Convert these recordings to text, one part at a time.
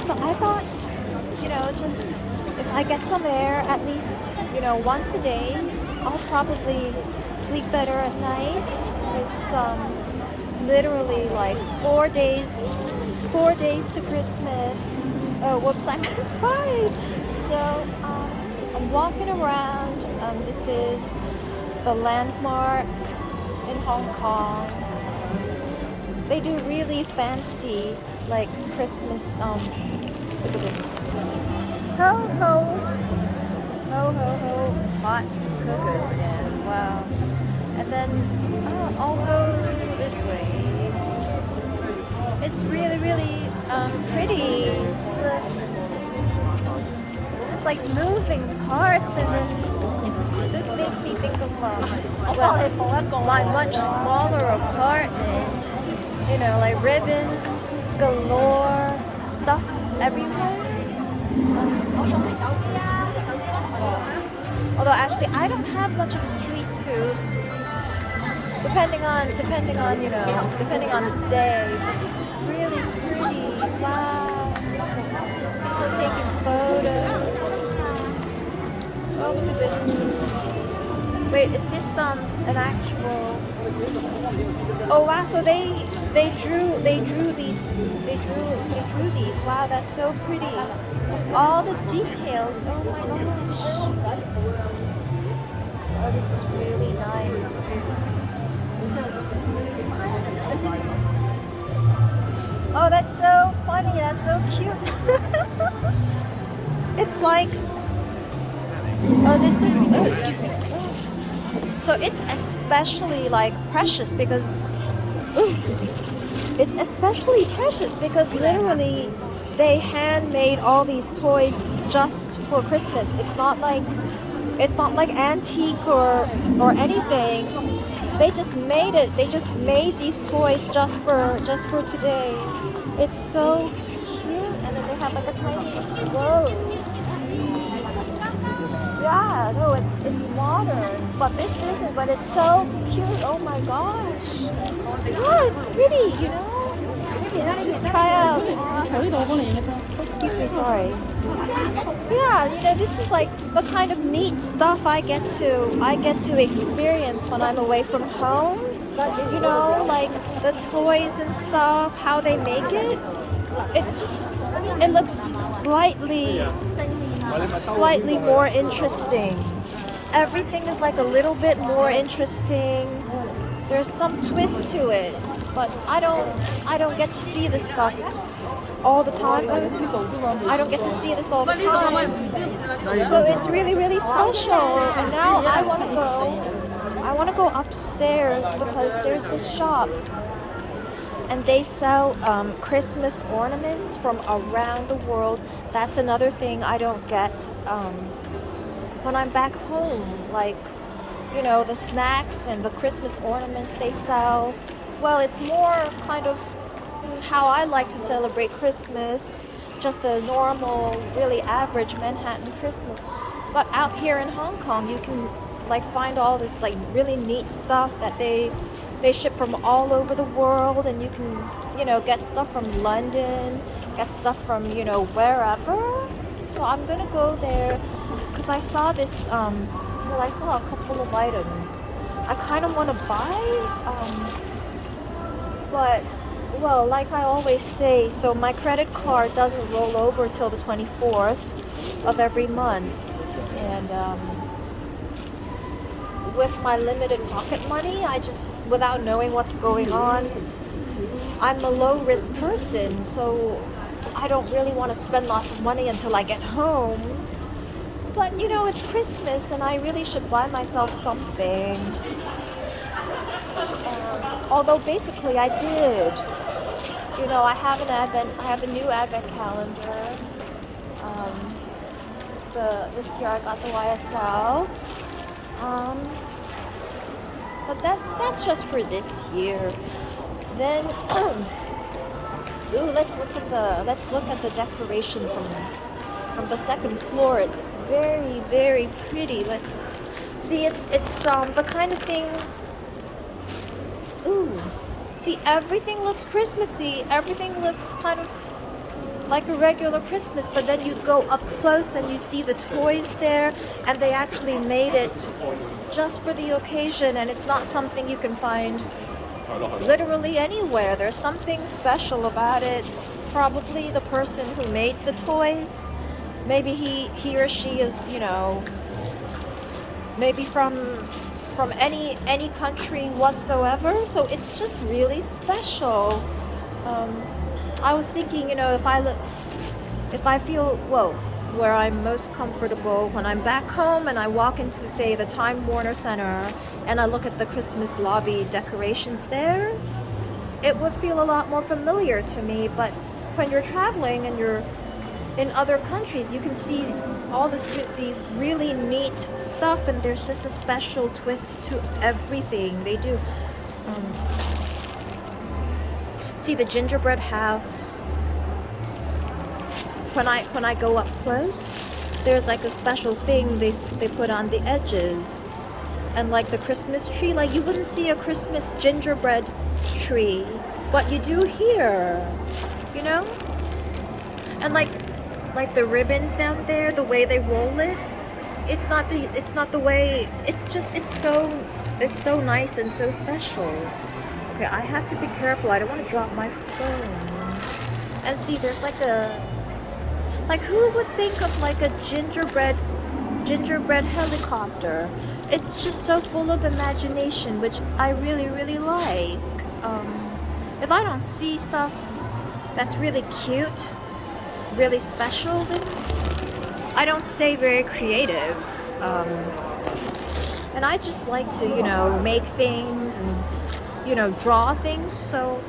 So I thought, just if I get some air at least, once a day, I'll probably sleep better at night. It's literally like 4 days to Christmas. Oh, whoops, I'm at 5. So I'm walking around. This is the landmark in Hong Kong. They do really fancy, like Christmas. Look at this. Ho ho, ho ho ho, hot cocoa stand. Wow. And then I'll go this way. It's really, really pretty. Look. It's just like moving parts, and then this makes me think of my much smaller apartment. Like ribbons galore, stuff everywhere. Although actually, I don't have much of a sweet tooth. Depending on the day. But this is really pretty. Wow. People taking photos. Oh, look at this. Wait, is this an actual? Oh wow, so they drew these. Wow, that's so pretty. All the details. Oh my gosh. Oh, this is really nice. Oh, that's so funny. That's so cute. It's like, excuse me. So it's especially like precious because, excuse me. It's especially precious because literally they handmade all these toys just for Christmas. It's not like antique or anything. They just made it. They just made these toys just for today. It's so cute. And then they have like a tiny yeah, no, it's modern, but this isn't. But it's so cute. Oh my gosh. Oh, it's pretty. Just try out. Oh, excuse me, sorry. Yeah, this is like the kind of neat stuff I get to experience when I'm away from home. Like the toys and stuff, how they make it. It looks slightly more interesting. Everything is like a little bit more interesting. There's some twist to it, but I don't get to see this stuff all the time. I don't get to see this all the time. So it's really, really special. And now I want to go upstairs because there's this shop and they sell Christmas ornaments from around the world. That's another thing I don't get when I'm back home. Like, the snacks and the Christmas ornaments they sell. Well, it's more kind of how I like to celebrate Christmas, just a normal, really average Manhattan Christmas. But out here in Hong Kong, you can like find all this like really neat stuff that they ship from all over the world, and you can get stuff from London, get stuff from wherever. So I'm gonna go there because I saw this. I saw a couple of items I kind of want to buy, but well, like I always say, so my credit card doesn't roll over till the 24th of every month, and with my limited pocket money, I just, without knowing what's going on, I'm a low risk person, so I don't really want to spend lots of money until I get home. But it's Christmas and I really should buy myself something. Although basically I did. I have a new advent calendar. This year I got the YSL. But that's just for this year. Then let's look at the decoration from the second floor. It's very, very pretty. Let's see. It's the kind of thing. Ooh, see, everything looks Christmassy. Everything looks kind of like a regular Christmas, but then you go up close and you see the toys there, and they actually made it just for the occasion, and it's not something you can find literally anywhere. There's something special about it. Probably the person who made the toys, maybe he or she is, you know, maybe from any country whatsoever. So it's just really special. I was thinking, you know, if I feel, well, where I'm most comfortable when I'm back home and I walk into, say, the Time Warner Center and I look at the Christmas lobby decorations there, it would feel a lot more familiar to me. But when you're traveling and you're in other countries, you can see all this really neat stuff, and there's just a special twist to everything they do. See the gingerbread house. When I go up close, there's like a special thing they put on the edges, and like the Christmas tree, like you wouldn't see a Christmas gingerbread tree, but you do here, you know. And like the ribbons down there, the way they roll it, it's not the way, it's so nice and so special. Okay, I have to be careful. I don't want to drop my phone. And see, there's like who would think of like a gingerbread helicopter? It's just so full of imagination, which I really, really like. If I don't see stuff that's really cute, really special, then I don't stay very creative. And I just like to, you know, make things and, you know, draw things. So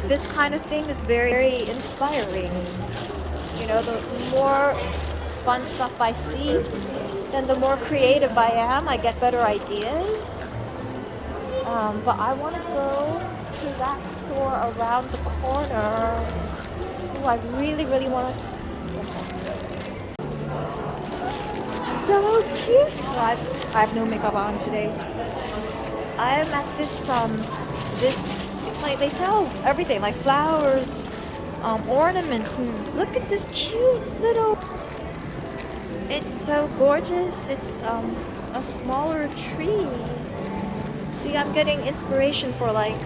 this kind of thing is very, very inspiring. You know, the more fun stuff I see, then the more creative I am. I get better ideas. But I want to go to that store around the corner. Oh, I really, really want to see. So cute. I have no makeup on today. I am at this it's like they sell everything, like flowers, ornaments, and look at this cute little, it's so gorgeous. It's a smaller tree. See, I'm getting inspiration for like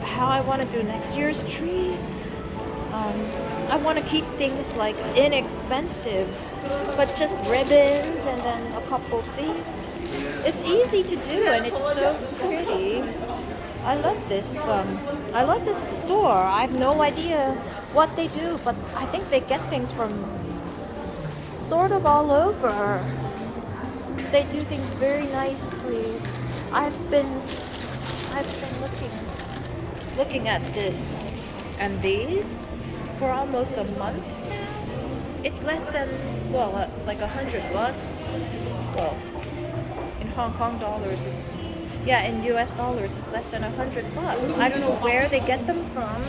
how I want to do next year's tree. I want to keep things like inexpensive, but just ribbons and then a couple things. It's easy to do and it's so pretty. I love this. I love this store. I have no idea what they do, but I think they get things from sort of all over. They do things very nicely. I've been looking at this and these for almost a month now. It's less than, well, like $100. Well, in Hong Kong dollars, it's, yeah, in US dollars, it's less than $100. I don't know where they get them from.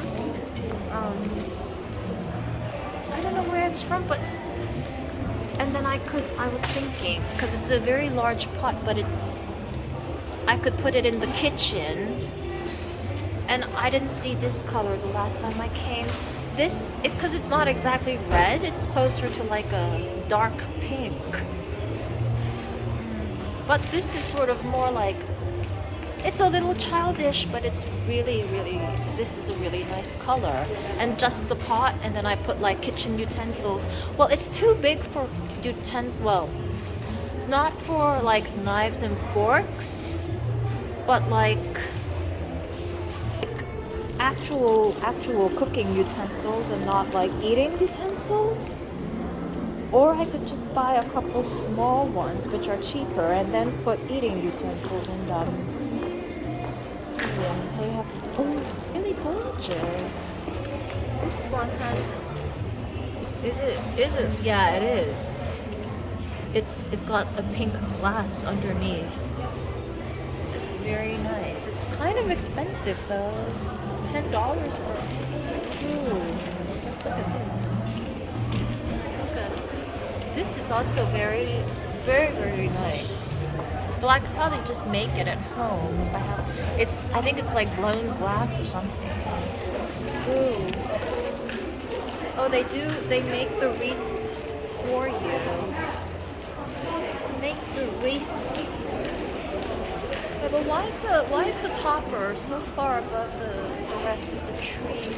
I don't know where it's from, but, and then I was thinking, because it's a very large pot, but I could put it in the kitchen. And I didn't see this color the last time I came. Because it's not exactly red, it's closer to like a dark pink. But this is sort of more like, it's a little childish, but it's really, really, this is a really nice color. And just the pot, and then I put like kitchen utensils. Well, it's too big for utensils, well, not for like knives and forks, but like actual cooking utensils and not like eating utensils. Or I could just buy a couple small ones which are cheaper and then put eating utensils in them. And they have, oh, really gorgeous. This one has, is it? Yeah, it is. It's got a pink glass underneath. It's very nice. It's kind of expensive though. $10 for. Ooh, let's look at this. Look at this. Is also very, very, very nice. Though I could probably just make it at home if I have. I think it's like blown glass or something. Ooh. Oh, They make the wreaths for you. Make the wreaths. But why is the topper so far above the rest of the tree?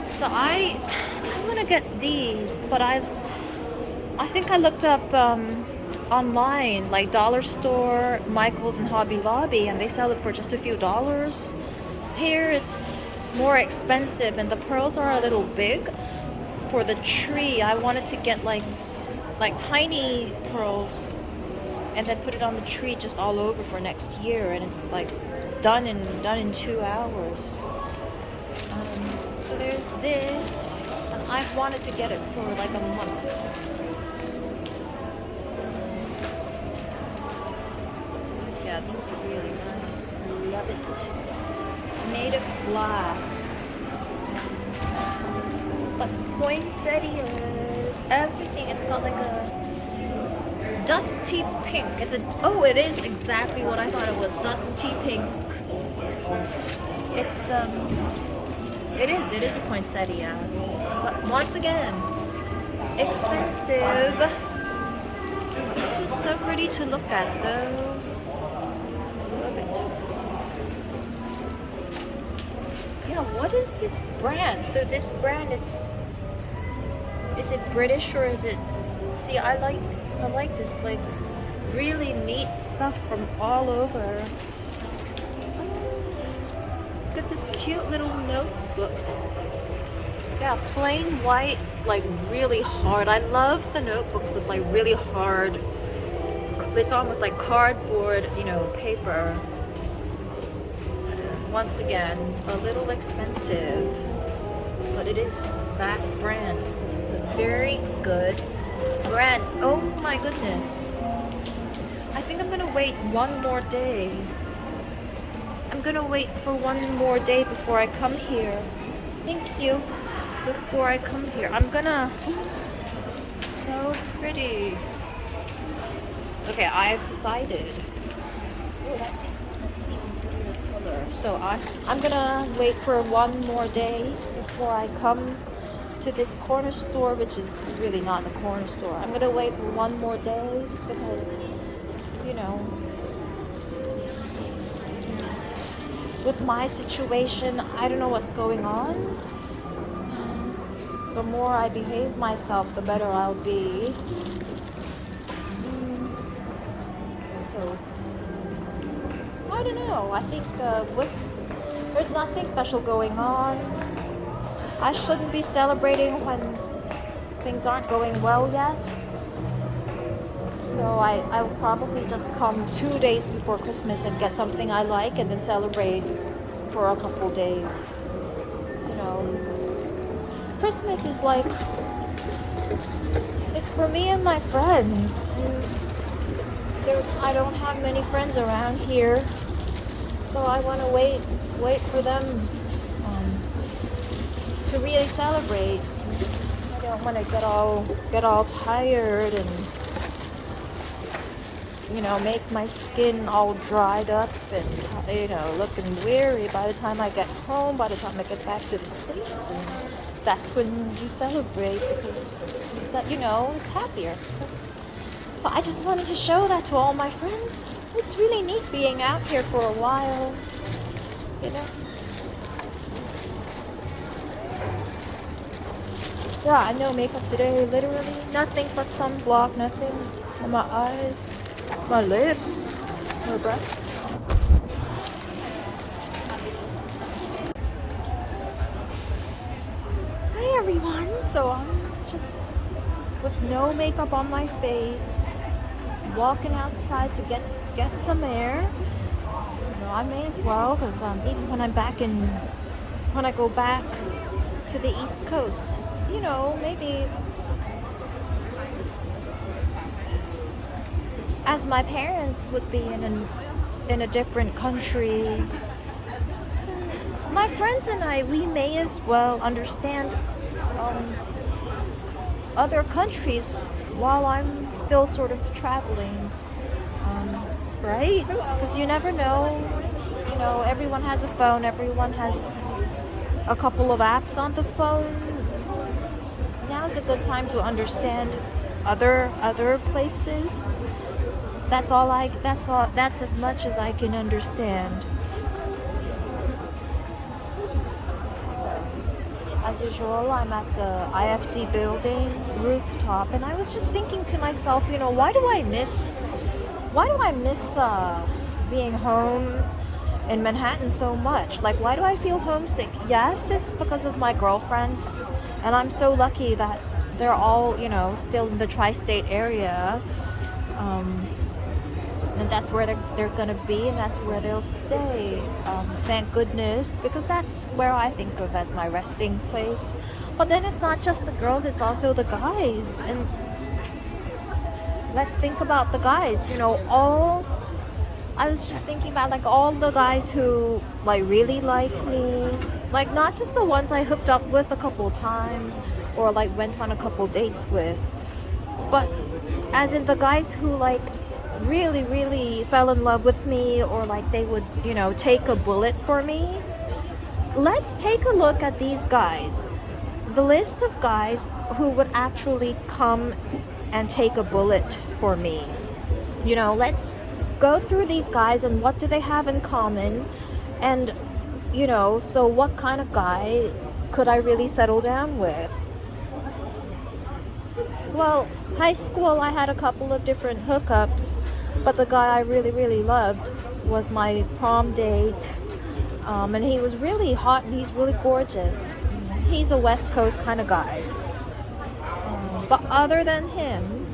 So I'm gonna get these, but I think I looked up online, like dollar store, Michael's, and Hobby Lobby, and they sell it for just a few dollars. Here it's more expensive, and the pearls are a little big for the tree. I wanted to get like tiny pearls and then put it on the tree just all over for next year, and it's like done in 2 hours. So there's this, and I've wanted to get it for like a month. Yeah, these are really nice. I love it. Made of glass. But poinsettias, everything. It's got like a dusty pink. It is exactly what I thought it was. Dusty pink. It is a poinsettia. But once again, expensive. It's just so pretty to look at though. Love it. Yeah, what is this brand? So this brand, is it British or is it, see, I like this like really neat stuff from all over. Look at this cute little notebook. Yeah, plain white, like really hard. I love the notebooks with like really hard, it's almost like cardboard, paper. Once again, a little expensive, but it is that brand. This is a very good brand. Oh my goodness. I think I'm gonna wait one more day. I'm gonna wait for one more day before I come here. Thank you. Before I come here. I'm gonna... So pretty. Okay, I've decided. Oh, that's an even prettier color. So I'm gonna wait for one more day before I come to this corner store, which is really not a corner store. I'm gonna wait for one more day because, with my situation, I don't know what's going on. The more I behave myself, the better I'll be. So, I don't know. I think there's nothing special going on. I shouldn't be celebrating when things aren't going well yet. So I'll probably just come 2 days before Christmas and get something I like and then celebrate for a couple days. Christmas is like, it's for me and my friends. I don't have many friends around here, so I want to wait for them to really celebrate. I don't want to get all tired and make my skin all dried up and looking weary by the time I get home, by the time I get back to the States. And that's when you celebrate because it's happier. So, but I just wanted to show that to all my friends. It's really neat being out here for a while. Yeah, I know makeup today, literally nothing but sunblock, nothing on my eyes, my lips, my breath. Hi everyone, so I'm just with no makeup on my face, walking outside to get some air. I may as well, because even when I go back to the East Coast, maybe as my parents would be in a different country, my friends and I, we may as well understand other countries while I'm still sort of traveling, right? Because you never know, everyone has a phone, everyone has a couple of apps on the phone. now's a good time to understand other places. That's as much as I can understand. As usual, I'm at the IFC building rooftop, and I was just thinking to myself, why do I miss being home in Manhattan so much? Like, why do I feel homesick? Yes, it's because of my girlfriends, and I'm so lucky that they're all, still in the tri-state area. And that's where they're gonna be, and that's where they'll stay. Thank goodness, because that's where I think of as my resting place. But then it's not just the girls, it's also the guys. And let's think about the guys. I was just thinking about like all the guys who like really like me, like not just the ones I hooked up with a couple of times or like went on a couple dates with, but as in the guys who like really, really fell in love with me, or like they would, take a bullet for me. Let's take a look at these guys. The list of guys who would actually come and take a bullet for me. Let's go through these guys and what do they have in common, and so what kind of guy could I really settle down with? Well, high school I had a couple of different hookups, but the guy I really, really loved was my prom date, and he was really hot and he's really gorgeous. He's a West Coast kind of guy. But other than him,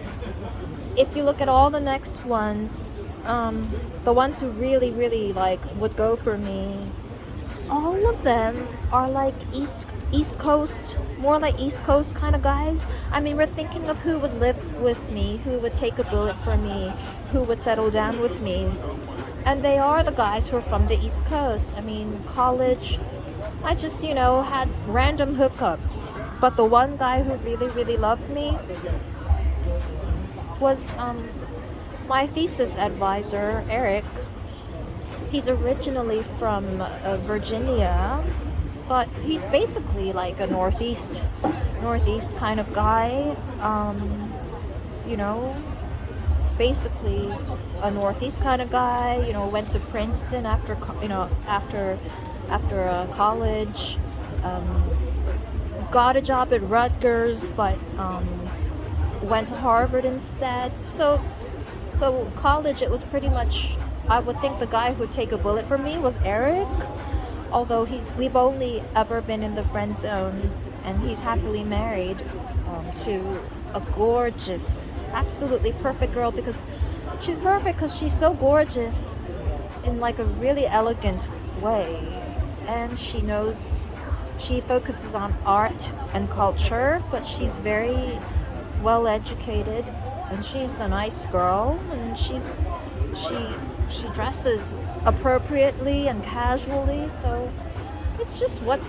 if you look at all the next ones, the ones who really, really like would go for me, all of them are like East Coast, more like East Coast kind of guys. I mean, we're thinking of who would live with me, who would take a bullet for me, who would settle down with me. And they are the guys who are from the East Coast. I mean, college, I just, had random hookups. But the one guy who really, really loved me was my thesis advisor, Eric. He's originally from Virginia, but he's basically like a northeast kind of guy. Basically a northeast kind of guy. Went to Princeton after college. Got a job at Rutgers, but went to Harvard instead. So college, it was pretty much, I would think the guy who would take a bullet for me was Eric, although we've only ever been in the friend zone, and he's happily married to a gorgeous, absolutely perfect girl, because she's perfect because she's so gorgeous in like a really elegant way, and she focuses on art and culture, but she's very well educated, and she's a nice girl, and she dresses appropriately and casually, so it's just what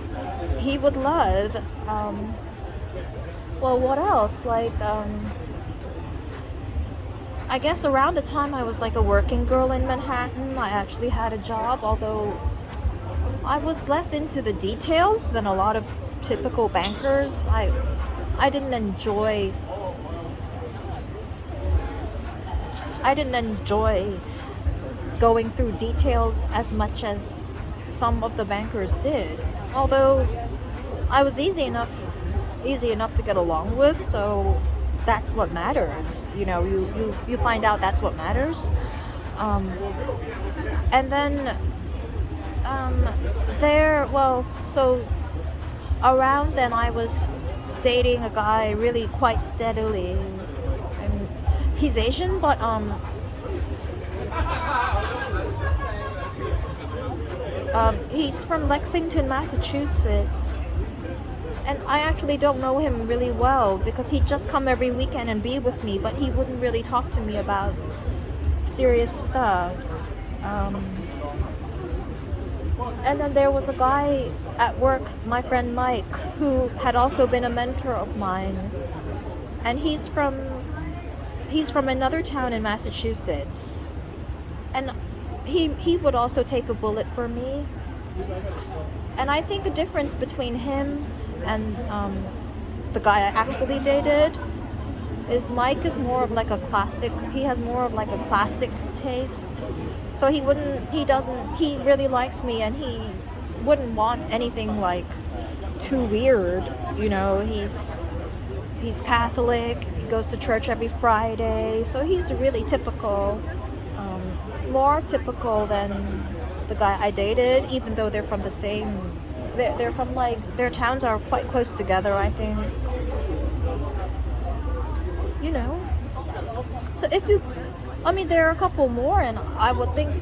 he would love. Well, what else? Like, I guess around the time I was like a working girl in Manhattan, I actually had a job, although I was less into the details than a lot of typical bankers. I didn't enjoy going through details as much as some of the bankers did. Although I was easy enough to get along with, so that's what matters. You find out that's what matters. And then so around then I was dating a guy really quite steadily, and he's Asian, but he's from Lexington, Massachusetts, and I actually don't know him really well because he'd just come every weekend and be with me, but he wouldn't really talk to me about serious stuff. And then there was a guy at work, my friend Mike, who had also been a mentor of mine, and he's from another town in Massachusetts, and he would also take a bullet for me. And I think the difference between him and the guy I actually dated. Is Mike is more of like a classic. He has more of like a classic taste. So he wouldn't. He doesn't. He really likes me, and he wouldn't want anything like too weird. You know, he's Catholic. He goes to church every Friday. So he's really typical. More typical than the guy I dated, even though they're from the same. They're from like their towns are quite close together, I think. You know. So if you, I mean, there are a couple more, and I would think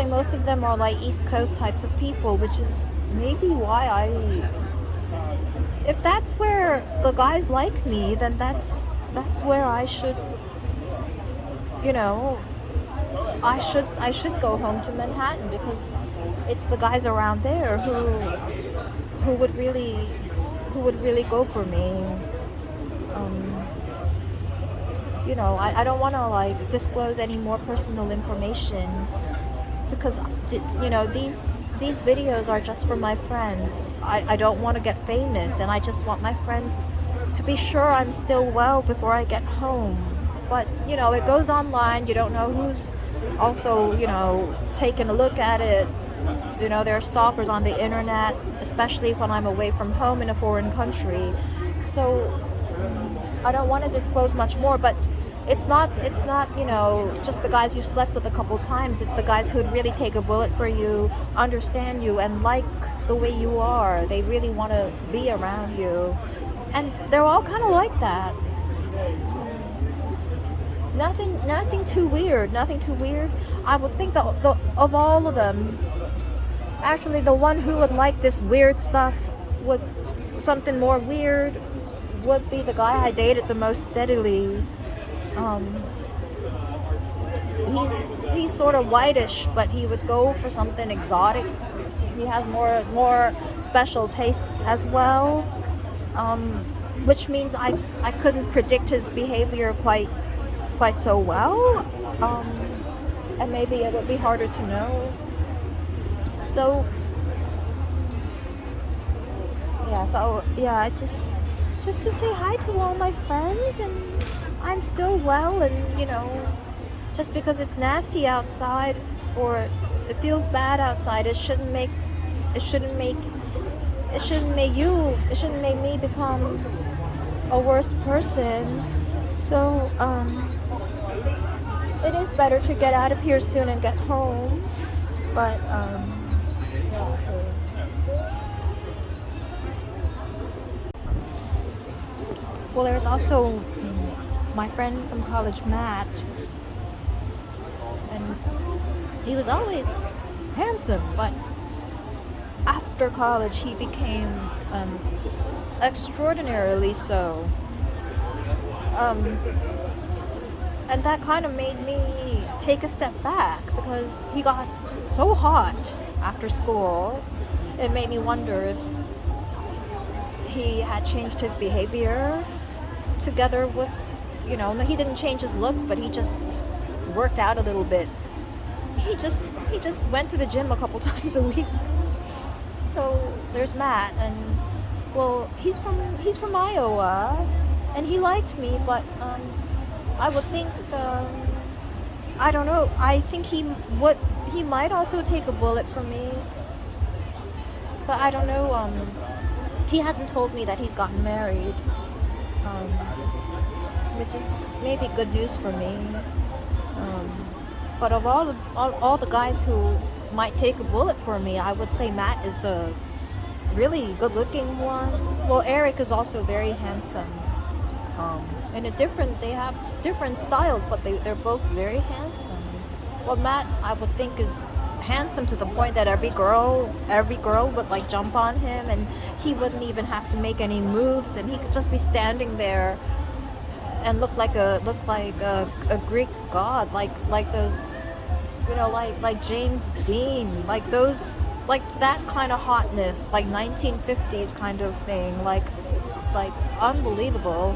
most of them are like East Coast types of people, which is maybe why if that's where the guys like me, then that's where I should, you know, I should go home to Manhattan because it's the guys around there who would really go for me. You know, I don't want to like disclose any more personal information because you know these videos are just for my friends. I don't want to get famous, and I just want my friends to be sure I'm still well before I get home. But you know, it goes online. You don't know who's also, you know, taking a look at it. You know, there are stalkers on the internet, especially when I'm away from home in a foreign country. So I don't want to disclose much more, but it's not, you know, just the guys you slept with a couple times. It's the guys who'd really take a bullet for you, understand you, and like the way you are. They really want to be around you. And they're all kind of like that. Nothing too weird. Nothing too weird. I would think of all of them, actually the one who would like this weird stuff, would something more weird, would be the guy I dated the most steadily. He's sort of whitish, but he would go for something exotic. He has more special tastes as well, which means I couldn't predict his behavior quite so well, and maybe it would be harder to know. So yeah, just to say hi to all my friends, and I'm still well, and you know, just because it's nasty outside or it feels bad outside, it shouldn't make me become a worse person. So it is better to get out of here soon and get home. But yeah, so. Well, there's also my friend from college, Matt, and he was always handsome, but after college he became extraordinarily so. And that kind of made me take a step back because he got so hot after school. It made me wonder if he had changed his behavior together with, you know, he didn't change his looks, but he just worked out a little bit. He just went to the gym a couple times a week. So there's Matt, and well, he's from Iowa, and he liked me, but I would think I don't know. I think he might also take a bullet for me, but I don't know. He hasn't told me that he's gotten married, which is maybe good news for me. But of all the guys who might take a bullet for me, I would say Matt is the really good-looking one. Well, Eric is also very handsome. And they have different styles, but they're both very handsome. Well, Matt, I would think, is handsome to the point that every girl would like jump on him, and he wouldn't even have to make any moves, and he could just be standing there and look like a Greek god, like those, you know, like James Dean, like those, like that kind of hotness, like 1950s kind of thing, like unbelievable.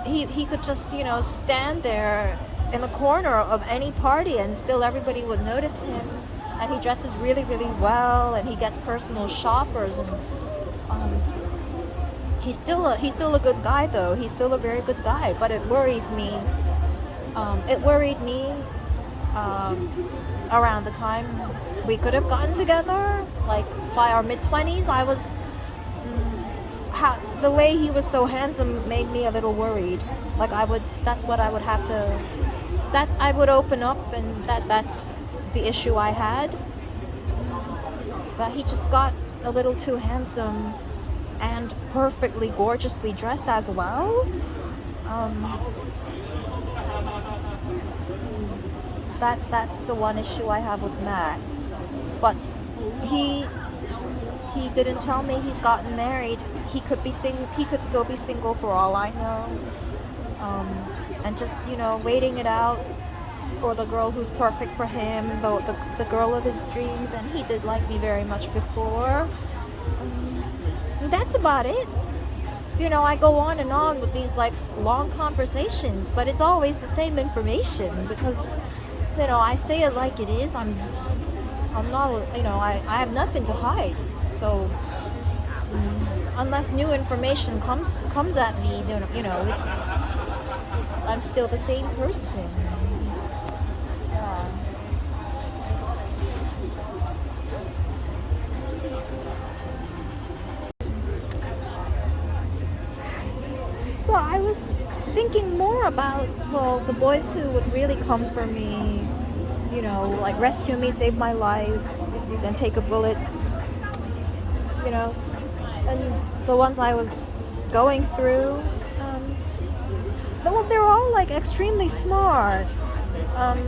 He could just, you know, stand there in the corner of any party and still everybody would notice him. And he dresses really, really well, and he gets personal shoppers, and He's still a good guy though. He's still a very good guy, but it worries me. It worried me um, around the time we could have gotten together, like by our mid 20s. The way he was so handsome made me a little worried. Like that's what I would have to. I would open up, and that's the issue I had. That he just got a little too handsome and perfectly gorgeously dressed as well. Um, that's the one issue I have with Matt. But he he didn't tell me he's gotten married. He could still be single for all I know. Um, and just waiting it out for the girl who's perfect for him, the girl of his dreams. And he did like me very much before. And that's about it. I go on and on with these like long conversations, but it's always the same information because I say it like it is. I'm not, I have nothing to hide. So unless new information comes at me, I'm still the same person. Yeah. So I was thinking more about, well, the boys who would really come for me, like rescue me, save my life, then take a bullet, and the ones I was going through, well, they're all like extremely smart. Um,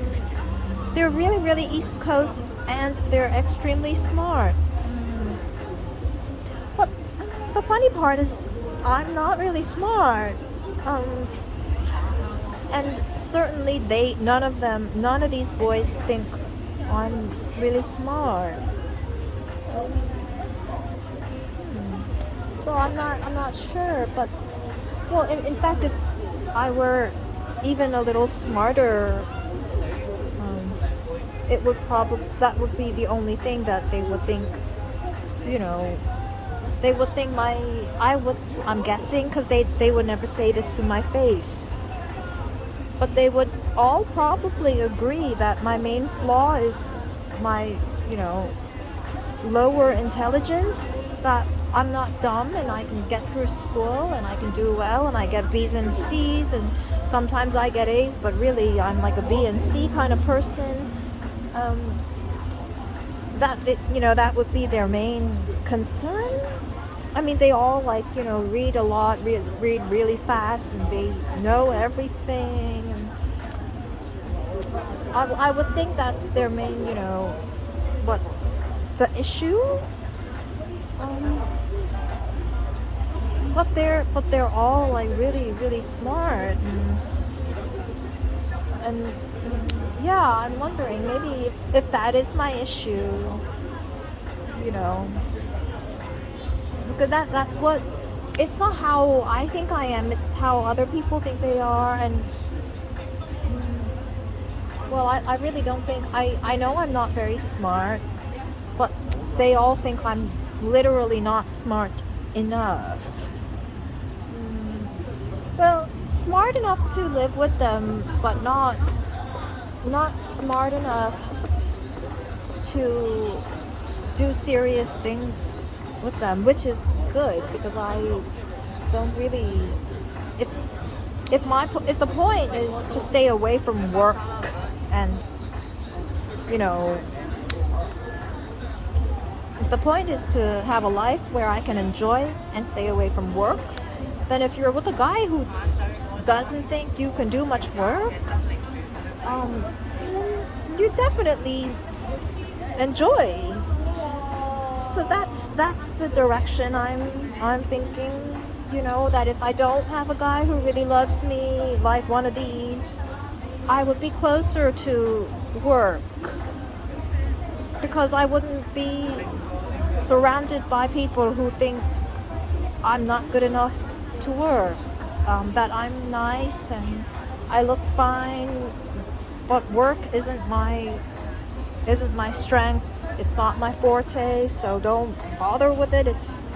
they're really, really East Coast, and they're extremely smart. But the funny part is, I'm not really smart. Um, and certainly none of these boys think I'm really smart. So I'm not sure, but well, in fact, if I were even a little smarter, that would be the only thing that they would think. They would think I'm guessing, because they would never say this to my face. But they would all probably agree that my main flaw is my, lower intelligence, that I'm not dumb and I can get through school and I can do well and I get B's and C's and sometimes I get A's, but really I'm like a B and C kind of person. That would be their main concern. I mean, they all read a lot, read really fast, and they know everything. And I would think that's their main, what the issue. But they're all like really, really smart. And yeah, I'm wondering maybe if that is my issue. Because that's what, it's not how I think I am, it's how other people think they are. And well, I really don't think, I know I'm not very smart, but they all think I'm literally not smart enough. Well, smart enough to live with them, but not smart enough to do serious things with them, which is good because I don't really. If the point is to stay away from work and if the point is to have a life where I can enjoy and stay away from work, then if you're with a guy who doesn't think you can do much work, then you definitely enjoy. So that's the direction I'm thinking. That if I don't have a guy who really loves me like one of these, I would be closer to work because I wouldn't be surrounded by people who think I'm not good enough to work, that I'm nice and I look fine, but work isn't my strength. It's not my forte, so don't bother with it. It's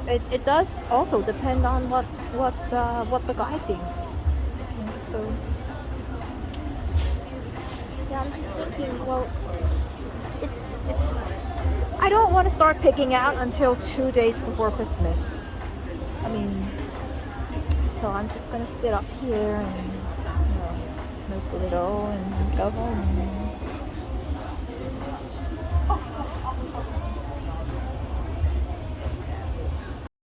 it does also depend on what the guy thinks. So yeah, I'm just thinking. Well, it's. I don't want to start picking out until 2 days before Christmas. I mean, so I'm just gonna sit up here and smoke a little and go home.